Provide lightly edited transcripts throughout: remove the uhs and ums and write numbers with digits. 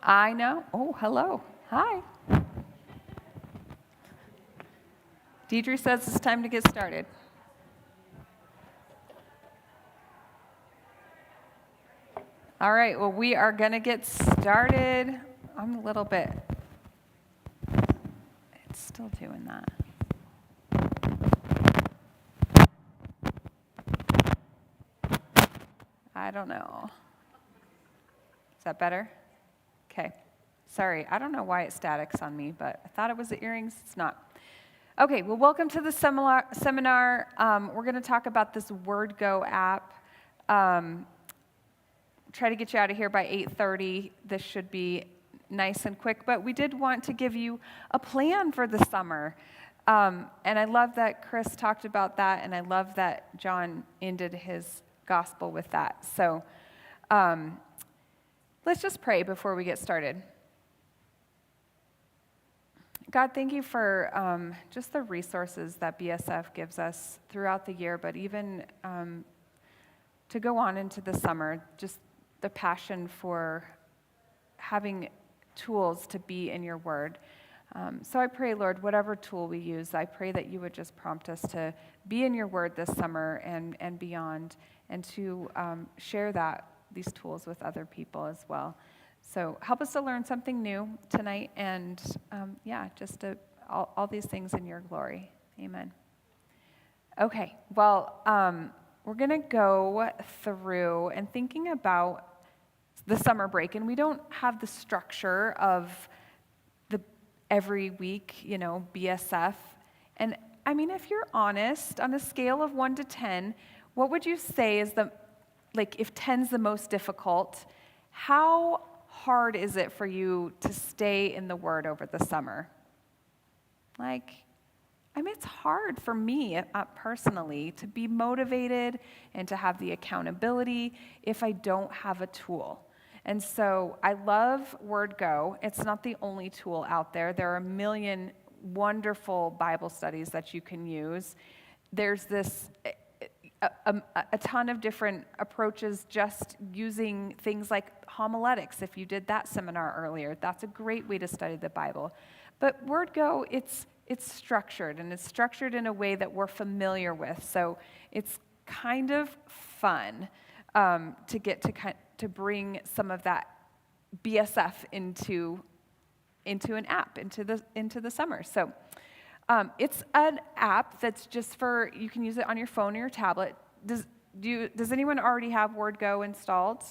I know. Oh, hello. Hi. Deidre says it's time to get started. All right, well, we are going to get started. I'm a little bit, it's still doing that. I don't know. Is that better? Okay. Sorry, I don't know why it statics on me, but I thought it was the earrings. It's not. Okay, well, welcome to the seminar. We're going to talk about this WordGo app. Try to get you out of here by 8:30. This should be nice and quick, but we did want to give you a plan for the summer. And I love that Chris talked about that, and I love that John ended his gospel with that. So let's just pray before we get started. God, thank you for just the resources that BSF gives us throughout the year, but even to go on into the summer, just the passion for having tools to be in your word. So I pray, Lord, whatever tool we use, I pray that you would just prompt us to be in your word this summer and beyond, and to share these tools with other people as well. So help us to learn something new tonight, and just all these things in your glory. Amen. Okay, well, we're going to go through and thinking about the summer break, and we don't have the structure of the every week, BSF. And I mean, if you're honest, on a scale of 1 to 10, what would you say is if 10's the most difficult, how hard is it for you to stay in the Word over the summer? It's hard for me personally to be motivated and to have the accountability if I don't have a tool. And so I love WordGo. It's not the only tool out there. There are a million wonderful Bible studies that you can use. There's a ton of different approaches just using things like homiletics. If you did that seminar earlier, that's a great way to study the Bible. But WordGo, it's structured, and it's structured in a way that we're familiar with. So it's kind of fun to get to bring some of that BSF into an app, into the summer. So it's an app that's just you can use it on your phone or your tablet. Does anyone already have WordGo installed?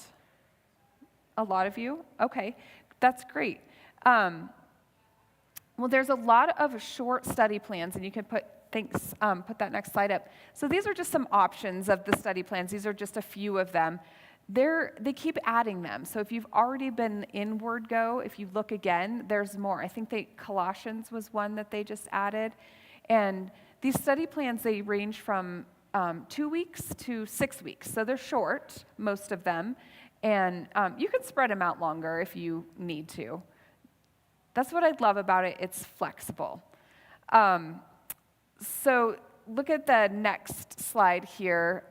A lot of you? Okay, that's great. Well, there's a lot of short study plans, and you can put that next slide up. So these are just some options of the study plans. These are just a few of them. They keep adding them. So if you've already been in WordGo, if you look again, there's more. I think Colossians was one that they just added. And these study plans, they range from 2 weeks to 6 weeks. So they're short, most of them. And you can spread them out longer if you need to. That's what I love about it. It's flexible. So look at the next slide here.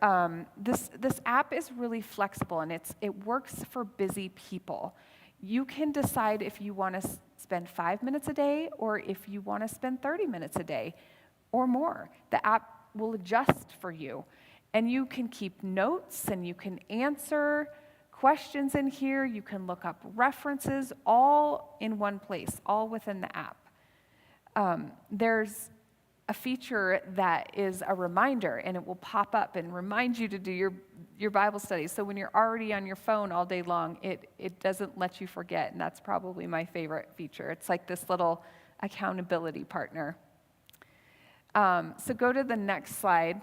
This app is really flexible, and it works for busy people. You can decide if you want to spend 5 minutes a day or if you want to spend 30 minutes a day or more. The app will adjust for you, and you can keep notes, and you can answer questions in here. You can look up references, all in one place, all within the app. There's a feature that is a reminder, and it will pop up and remind you to do your Bible study. So when you're already on your phone all day long, it doesn't let you forget, and that's probably my favorite feature. It's like this little accountability partner. So go to the next slide.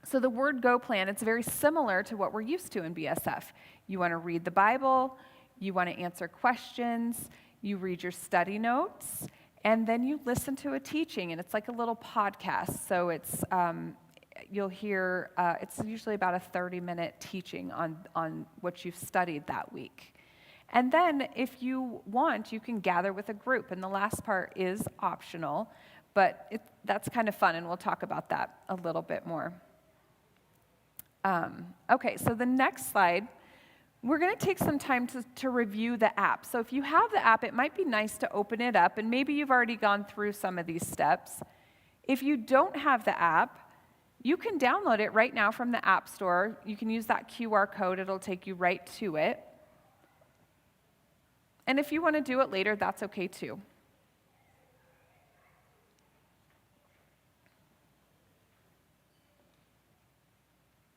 So the WordGo plan, it's very similar to what we're used to in BSF. You want to read the Bible, you want to answer questions, you read your study notes, and then you listen to a teaching, and it's like a little podcast. So it's you'll hear, it's usually about a 30-minute teaching on what you've studied that week. And then if you want, you can gather with a group, and the last part is optional, but that's kind of fun, and we'll talk about that a little bit more. Okay, so the next slide, we're going to take some time to review the app. So if you have the app, it might be nice to open it up, and maybe you've already gone through some of these steps. If you don't have the app, you can download it right now from the App Store. You can use that QR code. It'll take you right to it. And if you want to do it later, that's okay too.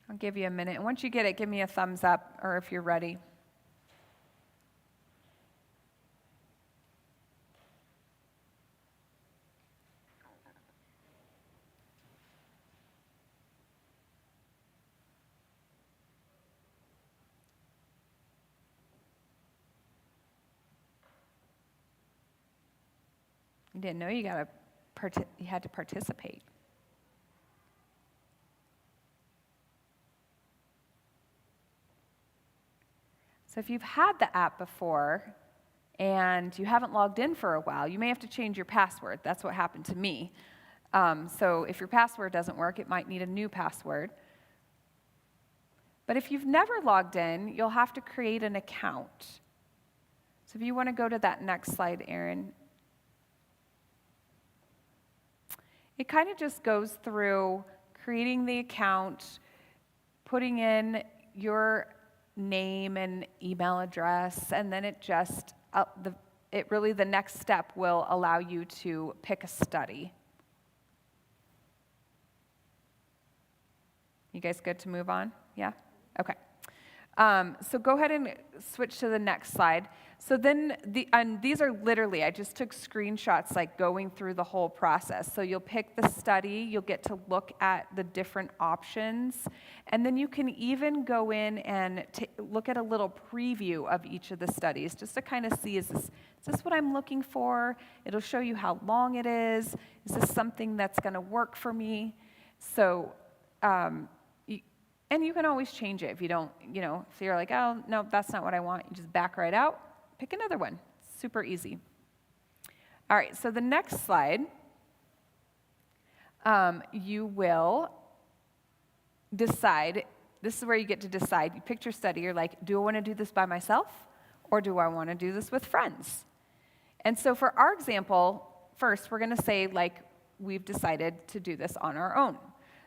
I'll give you a minute. And once you get it, give me a thumbs up, or if you're ready. You didn't know you had to participate. So if you've had the app before and you haven't logged in for a while, you may have to change your password. That's what happened to me. So if your password doesn't work, it might need a new password. But if you've never logged in, you'll have to create an account. So if you want to go to that next slide, Aaron. It kind of just goes through creating the account, putting in your name and email address, and then the next step will allow you to pick a study. You guys good to move on? Yeah? Okay. So go ahead and switch to the next slide. So then, these are literally, I just took screenshots like going through the whole process. So you'll pick the study, you'll get to look at the different options, and then you can even go in and look at a little preview of each of the studies just to kind of see, is this what I'm looking for? It'll show you how long it is. Is this something that's going to work for me? So, and you can always change it if you don't, if you're like, oh, no, that's not what I want. You just back right out, pick another one. Super easy. All right, so the next slide, you will decide. This is where you get to decide. You picked your study. You're like, do I want to do this by myself, or do I want to do this with friends? And so for our example, first, we're going to say, like, we've decided to do this on our own.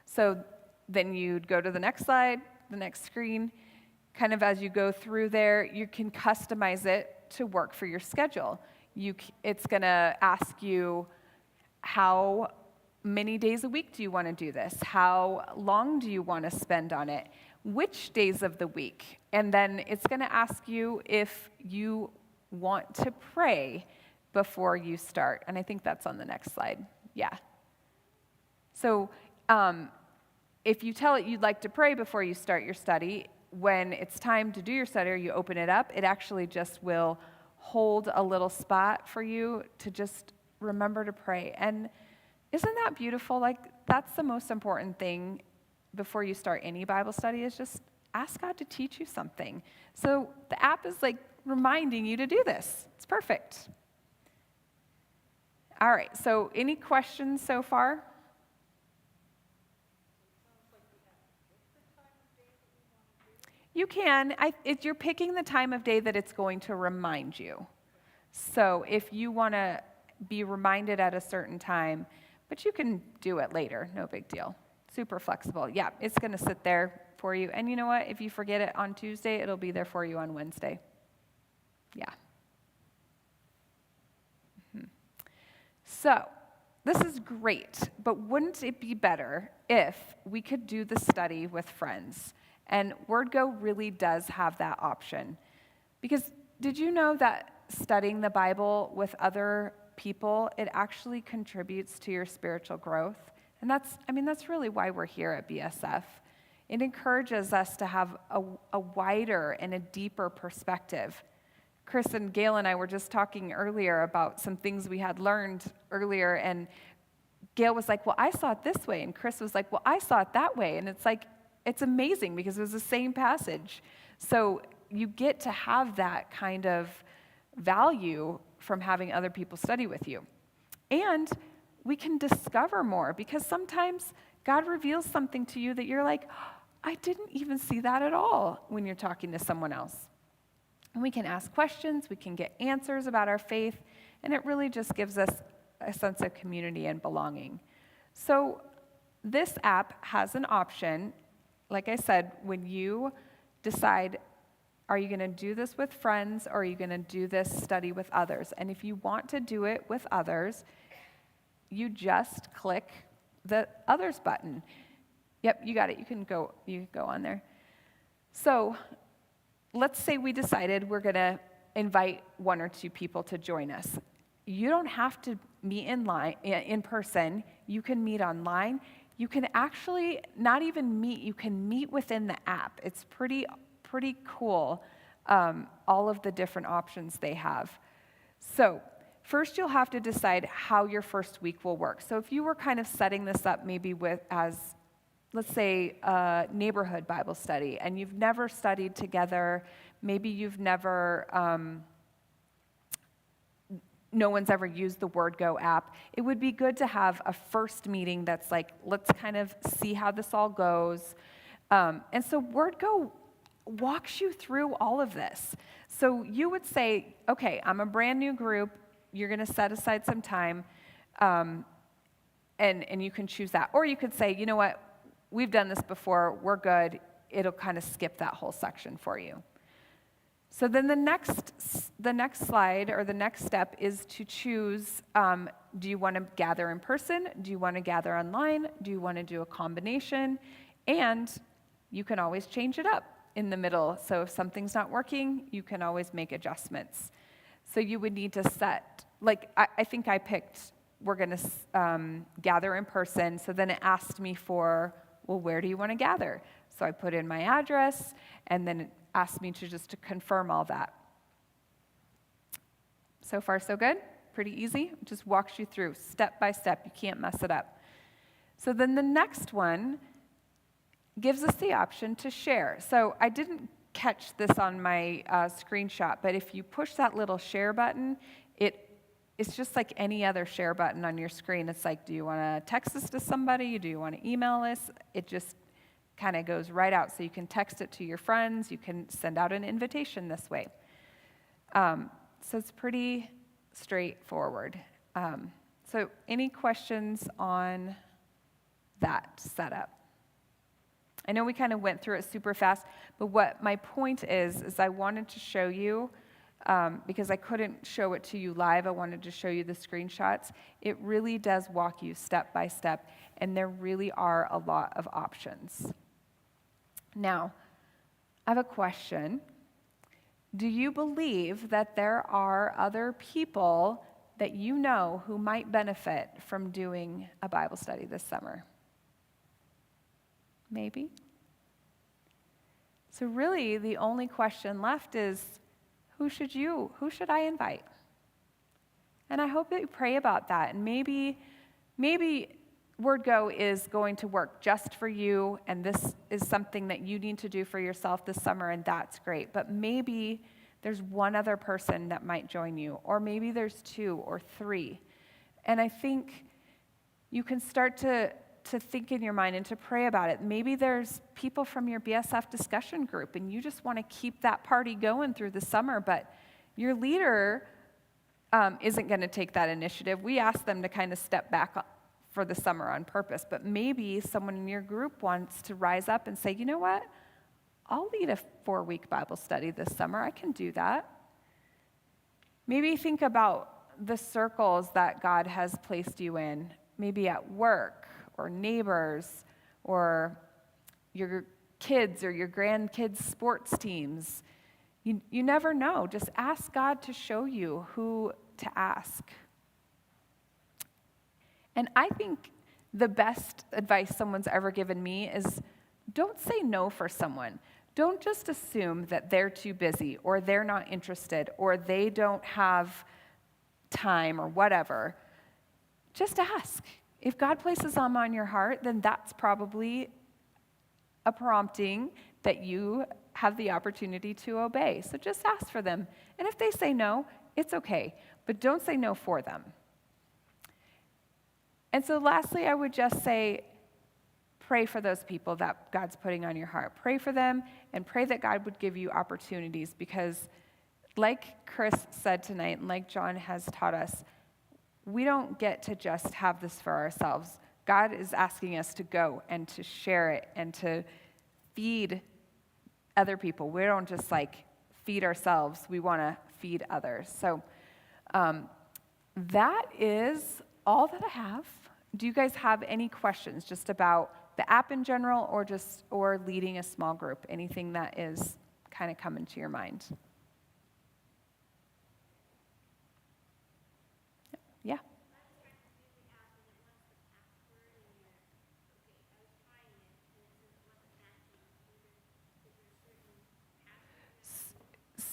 So then you'd go to the next slide, the next screen. Kind of as you go through there, you can customize it to work for your schedule. It's going to ask you, how many days a week do you want to do this? How long do you want to spend on it? Which days of the week? And then it's going to ask you if you want to pray before you start. And I think that's on the next slide. Yeah. So, if you tell it you'd like to pray before you start your study, when it's time to do your study or you open it up, it actually just will hold a little spot for you to just remember to pray. And isn't that beautiful? Like, that's the most important thing before you start any Bible study, is just ask God to teach you something. So the app is like reminding you to do this. It's perfect. All right, so any questions so far? You can. You're picking the time of day that it's going to remind you. So if you want to be reminded at a certain time, but you can do it later, no big deal. Super flexible. Yeah, it's going to sit there for you. And you know what? If you forget it on Tuesday, it'll be there for you on Wednesday. Yeah. So this is great, but wouldn't it be better if we could do the study with friends? And WordGo really does have that option. Because did you know that studying the Bible with other people, it actually contributes to your spiritual growth? And that's really why we're here at BSF. It encourages us to have a wider and a deeper perspective. Chris and Gail and I were just talking earlier about some things we had learned earlier, and Gail was like, well, I saw it this way, and Chris was like, well, I saw it that way. And it's like, it's amazing because it was the same passage. So you get to have that kind of value from having other people study with you. And we can discover more, because sometimes God reveals something to you that you're like, I didn't even see that at all when you're talking to someone else. And we can ask questions, we can get answers about our faith, and it really just gives us a sense of community and belonging. So this app has an option, like I said, when you decide, are you going to do this with friends or are you going to do this study with others? And if you want to do it with others, you just click the others button. Yep, you got it. You can go on there. So let's say we decided we're going to invite one or two people to join us. You don't have to meet in person. You can meet online. You can actually not even meet. You can meet within the app. It's pretty cool, all of the different options they have. So first, you'll have to decide how your first week will work. So if you were kind of setting this up maybe as, let's say, a neighborhood Bible study, and you've never studied together, maybe you've never, no one's ever used the WordGo app, it would be good to have a first meeting that's like, let's kind of see how this all goes. And so WordGo walks you through all of this. So you would say, okay, I'm a brand new group, you're going to set aside some time, and you can choose that. Or you could say, you know what, we've done this before, we're good. It'll kind of skip that whole section for you. So then the next slide or the next step is to choose, do you want to gather in person? Do you want to gather online? Do you want to do a combination? And you can always change it up in the middle. So if something's not working, you can always make adjustments. So you would need to set, like I think I picked, we're going to gather in person. So then it asked me for, well, where do you want to gather? So I put in my address, and then it asked me to confirm all that. So far, so good? Pretty easy? It just walks you through step by step. You can't mess it up. So then the next one gives us the option to share. So I didn't catch this on my screenshot, but if you push that little share button, it's just like any other share button on your screen. It's like, do you want to text this to somebody? Do you want to email this? It just kind of goes right out. So you can text it to your friends. You can send out an invitation this way. So it's pretty straightforward. So any questions on that setup? I know we kind of went through it super fast, but what my point is I wanted to show you, because I couldn't show it to you live, I wanted to show you the screenshots. It really does walk you step by step, and there really are a lot of options. Now, I have a question. Do you believe that there are other people that you know who might benefit from doing a Bible study this summer? Maybe. So really, the only question left is, who should I invite? And I hope that you pray about that. And maybe WordGo is going to work just for you, and this is something that you need to do for yourself this summer, and that's great. But maybe there's one other person that might join you, or maybe there's two or three. And I think you can start to think in your mind and to pray about it. Maybe there's people from your BSF discussion group, and you just want to keep that party going through the summer, but your leader isn't going to take that initiative. We ask them to kind of step back for the summer on purpose, but maybe someone in your group wants to rise up and say, you know what, I'll lead a 4-week Bible study this summer. I can do that. Maybe think about the circles that God has placed you in, maybe at work or neighbors or your kids or your grandkids' sports teams. You never know. Just ask God to show you who to ask. And I think the best advice someone's ever given me is don't say no for someone. Don't just assume that they're too busy or they're not interested or they don't have time or whatever. Just ask. If God places them on your heart, then that's probably a prompting that you have the opportunity to obey. So just ask for them. And if they say no, it's okay. But don't say no for them. And so lastly, I would just say, pray for those people that God's putting on your heart. Pray for them and pray that God would give you opportunities, because like Chris said tonight and like John has taught us, we don't get to just have this for ourselves. God is asking us to go and to share it and to feed other people. We don't just like feed ourselves. We want to feed others. So that is all that I have. Do you guys have any questions just about the app in general, or leading a small group? Anything that is kind of coming to your mind? Yeah.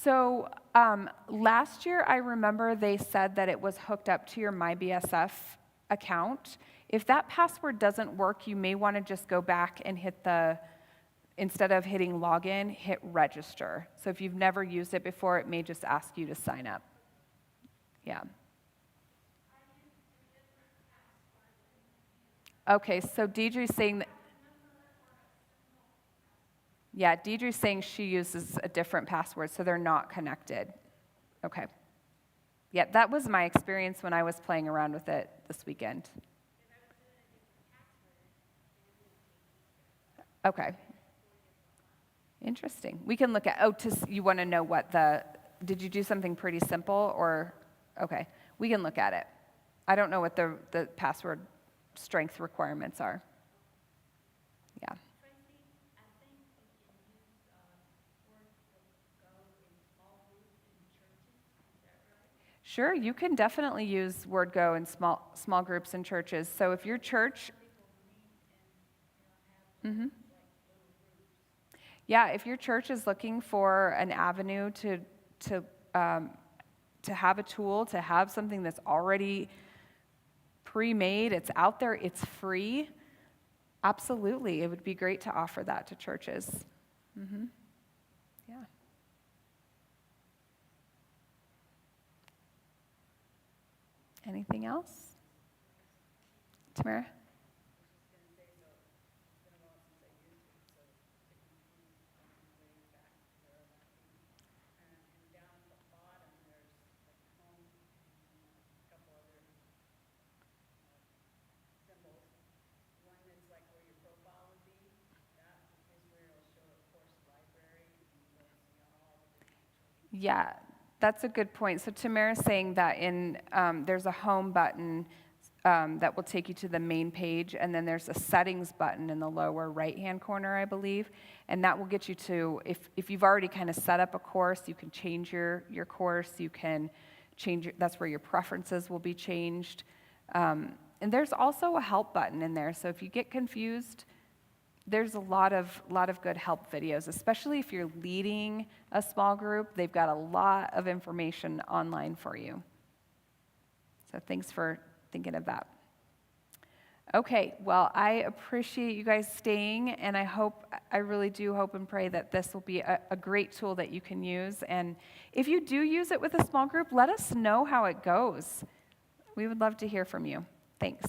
So last year, I remember they said that it was hooked up to your MyBSF account. If that password doesn't work, you may want to just go back and instead of hitting login, hit register. So if you've never used it before, it may just ask you to sign up. Yeah. Okay, so Deidre's saying that. Yeah, Deidre's saying she uses a different password, so they're not connected. Okay. Yeah, that was my experience when I was playing around with it this weekend. Okay. Interesting. We can look at, you want to know did you do something pretty simple or, okay. We can look at it. I don't know what the password strength requirements are. Yeah. Sure, you can definitely use WordGo in small groups in churches. So if your church, yeah, if your church is looking for an avenue to have a tool, to have something that's already pre-made, it's out there, it's free, absolutely, it would be great to offer that to churches. Yeah. Anything else? Tamara? Yeah, that's a good point. So Tamara's saying that there's a home button that will take you to the main page, and then there's a settings button in the lower right-hand corner, I believe, and that will get you to, if you've already kind of set up a course, you can change your course, you can that's where your preferences will be changed. And there's also a help button in there, so if you get confused, there's a lot of good help videos, especially if you're leading a small group. They've got a lot of information online for you. So thanks for thinking of that. Okay, well, I appreciate you guys staying, and I really do hope and pray that this will be a great tool that you can use. And if you do use it with a small group, let us know how it goes. We would love to hear from you. Thanks.